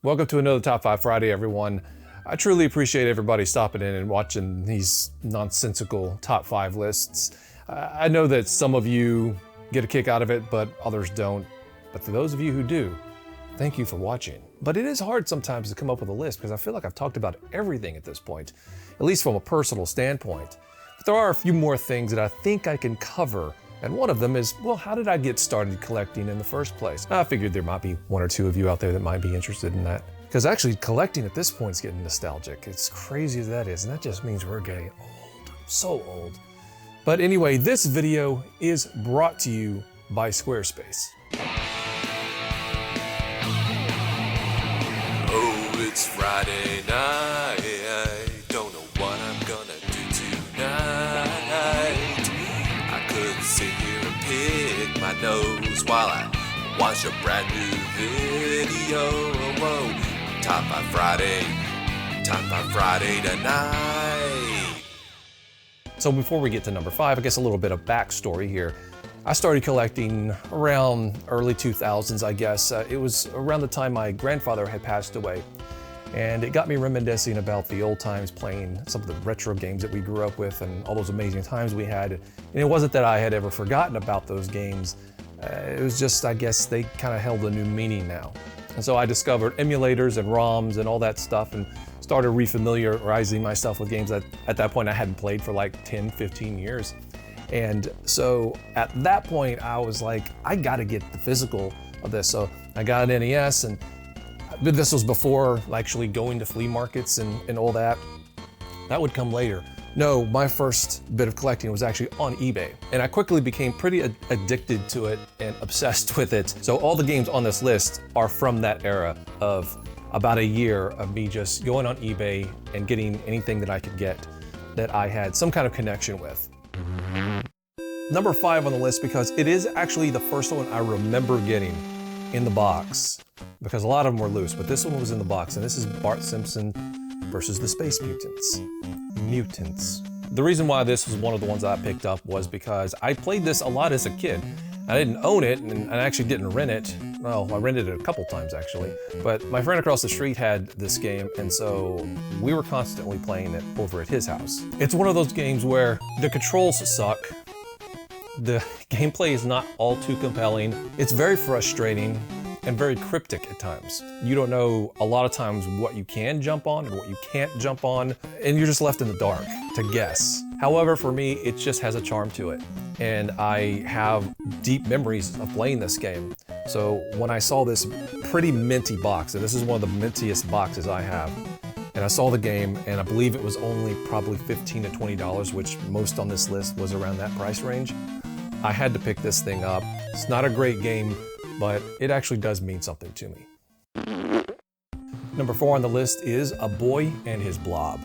Welcome to another Top 5 Friday, everyone. I truly appreciate everybody stopping in and watching these nonsensical top 5 lists. I know that some of you get a kick out of it, but others don't. But for those of you who do, thank you for watching. But it is hard sometimes to come up with a list because I feel like I've talked about everything at this point, at least from a personal standpoint. But there are a few more things that I think I can cover. And one of them is, well, how did I get started collecting in the first place? I figured there might be one or two of you out there that might be interested in that. Because actually collecting at this point is getting nostalgic. It's crazy as that is, and that just means we're getting old, so old. But anyway, this video is brought to you by Squarespace. Oh, it's Friday night. I don't know what I'm gonna do tonight. I could sit here and pick my nose while I watch a brand new video. Whoa, Top 5 Friday tonight. So before we get to number 5, I guess a little bit of backstory here. I started collecting around early 2000s, I guess. It was around the time my grandfather had passed away. And it got me reminiscing about the old times playing some of the retro games that we grew up with and all those amazing times we had. And it wasn't that I had ever forgotten about those games. It was just, I guess, they kind of held a new meaning now. And so I discovered emulators and ROMs and all that stuff and started refamiliarizing myself with games that at that point I hadn't played for like 10, 15 years. And so at that point I was like, I gotta get the physical of this. So I got an NES, and this was before actually going to flea markets and all that. That would come later. No, my first bit of collecting was actually on eBay, and I quickly became pretty addicted to it and obsessed with it. So all the games on this list are from that era of about a year of me just going on eBay and getting anything that I could get that I had some kind of connection with. Number 5 on the list, because it is actually the first one I remember getting in the box, because a lot of them were loose, but this one was in the box, and this is Bart Simpson versus the Space Mutants. The reason why this was one of the ones I picked up was because I played this a lot as a kid. I didn't own it, and I actually didn't rent it. Well, I rented it a couple times actually, but my friend across the street had this game, and so we were constantly playing it over at his house. It's one of those games where the controls suck. The gameplay is not all too compelling. It's very frustrating and very cryptic at times. You don't know a lot of times what you can jump on and what you can't jump on, and you're just left in the dark to guess. However, for me, it just has a charm to it. And I have deep memories of playing this game. So when I saw this pretty minty box, and this is one of the mintiest boxes I have, and I saw the game, and I believe it was only probably $15 to $20, which most on this list was around that price range, I had to pick this thing up. It's not a great game, but it actually does mean something to me. Number 4 on the list is A Boy and His Blob.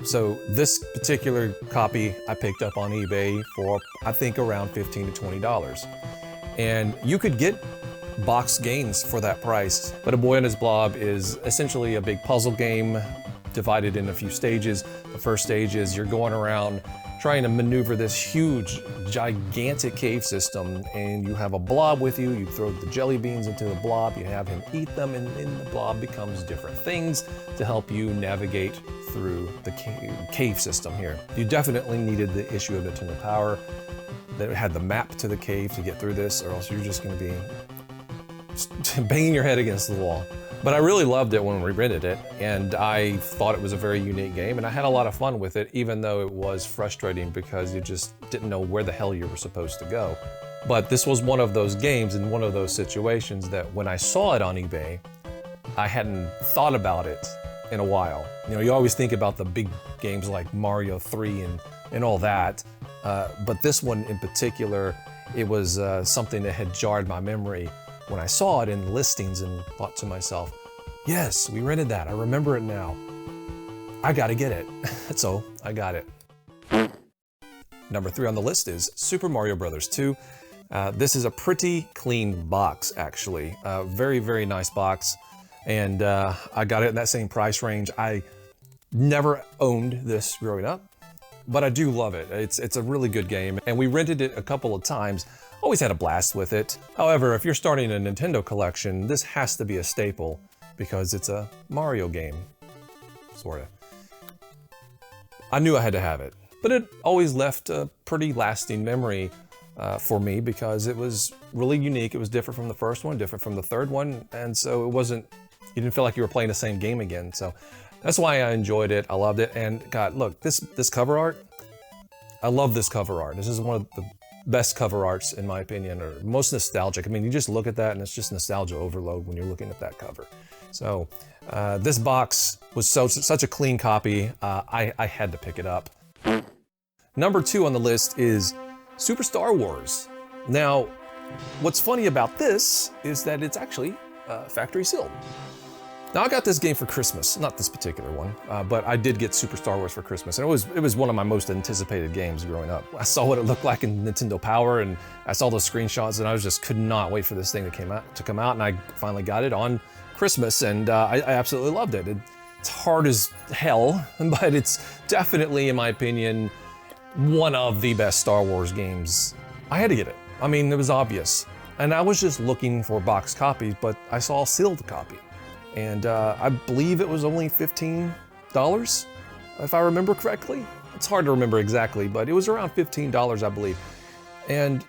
So this particular copy I picked up on eBay for, I think, around $15 to $20. And you could get box games for that price, but A Boy and His Blob is essentially a big puzzle game divided in a few stages. The first stage is you're going around trying to maneuver this huge, gigantic cave system, and you have a blob with you. You throw the jelly beans into the blob, you have him eat them, and then the blob becomes different things to help you navigate through the cave system here. You definitely needed the issue of Nintendo Power that had the map to the cave to get through this, or else you're just gonna be banging your head against the wall. But I really loved it when we rented it, and I thought it was a very unique game, and I had a lot of fun with it, even though it was frustrating because you just didn't know where the hell you were supposed to go. But this was one of those games and one of those situations that when I saw it on eBay, I hadn't thought about it in a while. You know, you always think about the big games like Mario 3 and all that, but this one in particular, it was something that had jarred my memory when I saw it in listings and thought to myself, yes, we rented that, I remember it now. I gotta get it. So I got it. Number 3 on the list is Super Mario Bros. 2. This is a pretty clean box, actually. Very, very nice box. And I got it in that same price range. I never owned this growing up, but I do love it. It's a really good game, and we rented it a couple of times. Always had a blast with it. However, if you're starting a Nintendo collection, this has to be a staple. because it's a Mario game, sort of. I knew I had to have it, but it always left a pretty lasting memory for me because it was really unique. It was different from the first one, different from the third one, and so it wasn't, you didn't feel like you were playing the same game again. So that's why I enjoyed it. I loved it. And God, look, this cover art, I love this cover art. This is one of the best cover arts in my opinion, or most nostalgic. I mean, you just look at that and it's just nostalgia overload when you're looking at that cover. So this box was such a clean copy. I had to pick it up. Number 2 on the list is Super Star Wars. Now, what's funny about this is that it's actually factory sealed. Now, I got this game for Christmas, not this particular one, but I did get Super Star Wars for Christmas, and it was one of my most anticipated games growing up. I saw what it looked like in Nintendo Power, and I saw those screenshots, and I could not wait for this thing to come out, and I finally got it on Christmas, and I absolutely loved it. It's hard as hell, but it's definitely, in my opinion, one of the best Star Wars games. I had to get it. I mean, it was obvious. And I was just looking for boxed copies, but I saw a sealed copy. And I believe it was only $15, if I remember correctly. It's hard to remember exactly, but it was around $15, I believe. And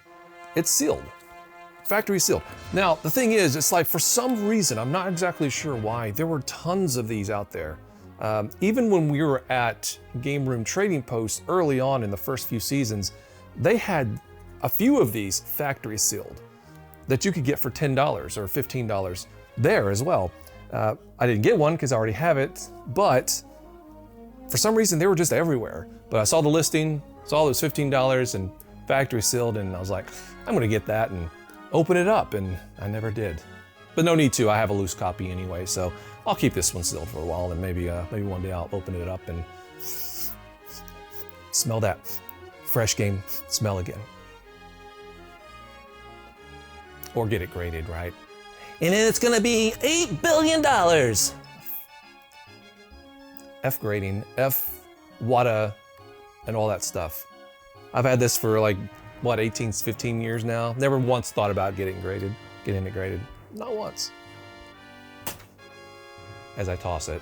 it's sealed, factory sealed. Now, the thing is, it's like for some reason, I'm not exactly sure why, there were tons of these out there. Even when we were at Game Room Trading Post early on in the first few seasons, they had a few of these factory sealed that you could get for $10 or $15 there as well. I didn't get one because I already have it, but for some reason they were just everywhere. But I saw the listing, saw it was $15 and factory sealed, and I was like, I'm gonna get that and open it up, and I never did. But no need to, I have a loose copy anyway, so I'll keep this one sealed for a while, and maybe one day I'll open it up and smell that fresh game smell again. Or get it graded, right? And then it's gonna be $8 billion. F grading, F WATA, and all that stuff. I've had this for like, what, 18, 15 years now? Never once thought about getting it graded. Not once. As I toss it.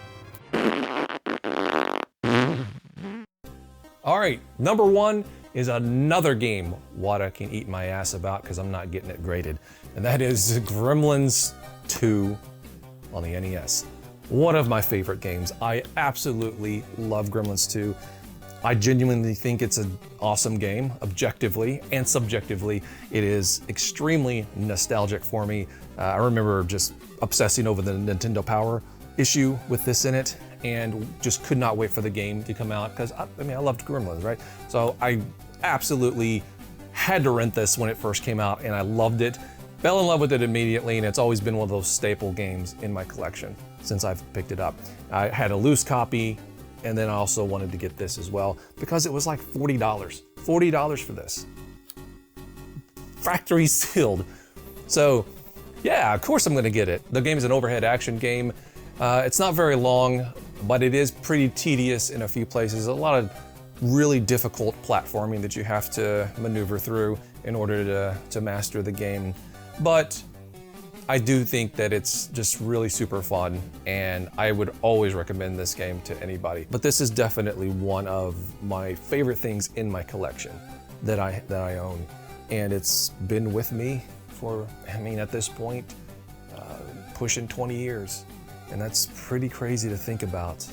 All right, number 1 is another game WATA can eat my ass about because I'm not getting it graded. And that is Gremlins 2 on the NES. One of my favorite games. I absolutely love Gremlins 2. I genuinely think it's an awesome game, objectively and subjectively. It is extremely nostalgic for me. I remember just obsessing over the Nintendo Power issue with this in it, and just could not wait for the game to come out because I mean, I loved Gremlins, right? So I absolutely had to rent this when it first came out, and I loved it. Fell in love with it immediately, and it's always been one of those staple games in my collection since I've picked it up. I had a loose copy, and then I also wanted to get this as well because it was like $40. $40 for this. Factory sealed. So yeah, of course I'm gonna get it. The game is an overhead action game. It's not very long, but it is pretty tedious in a few places. A lot of really difficult platforming that you have to maneuver through in order to master the game. But I do think that it's just really super fun, and I would always recommend this game to anybody. But this is definitely one of my favorite things in my collection that I own. And it's been with me for, I mean, at this point, pushing 20 years. And that's pretty crazy to think about.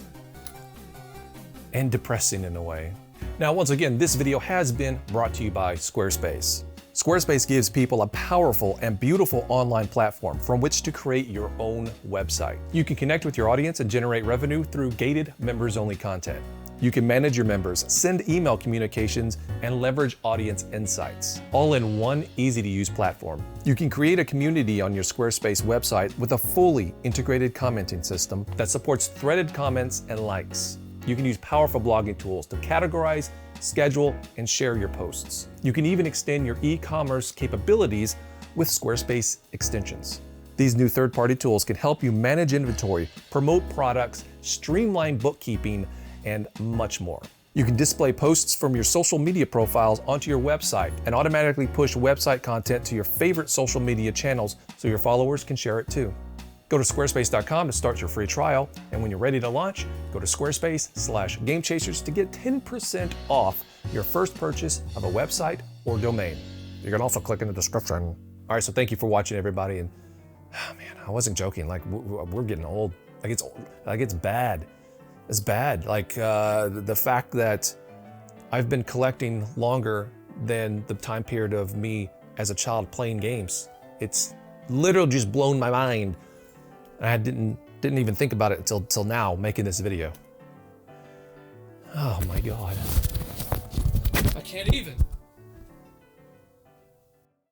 And depressing in a way. Now, once again, this video has been brought to you by Squarespace. Squarespace gives people a powerful and beautiful online platform from which to create your own website. You can connect with your audience and generate revenue through gated members-only content. You can manage your members, send email communications, and leverage audience insights, all in one easy-to-use platform. You can create a community on your Squarespace website with a fully integrated commenting system that supports threaded comments and likes. You can use powerful blogging tools to categorize, schedule, and share your posts. You can even extend your e-commerce capabilities with Squarespace extensions. These new third-party tools can help you manage inventory, promote products, streamline bookkeeping, and much more. You can display posts from your social media profiles onto your website and automatically push website content to your favorite social media channels so your followers can share it too. Go to squarespace.com to start your free trial, and when you're ready to launch, go to squarespace/gamechasers to get 10% off your first purchase of a website or domain. You can also click in the description. All right, so thank you for watching, everybody. And oh man, I wasn't joking. Like we're getting old. Like it's bad. It's bad. Like the fact that I've been collecting longer than the time period of me as a child playing games. It's literally just blown my mind. I didn't even think about it until now, making this video. Oh my God. I can't even.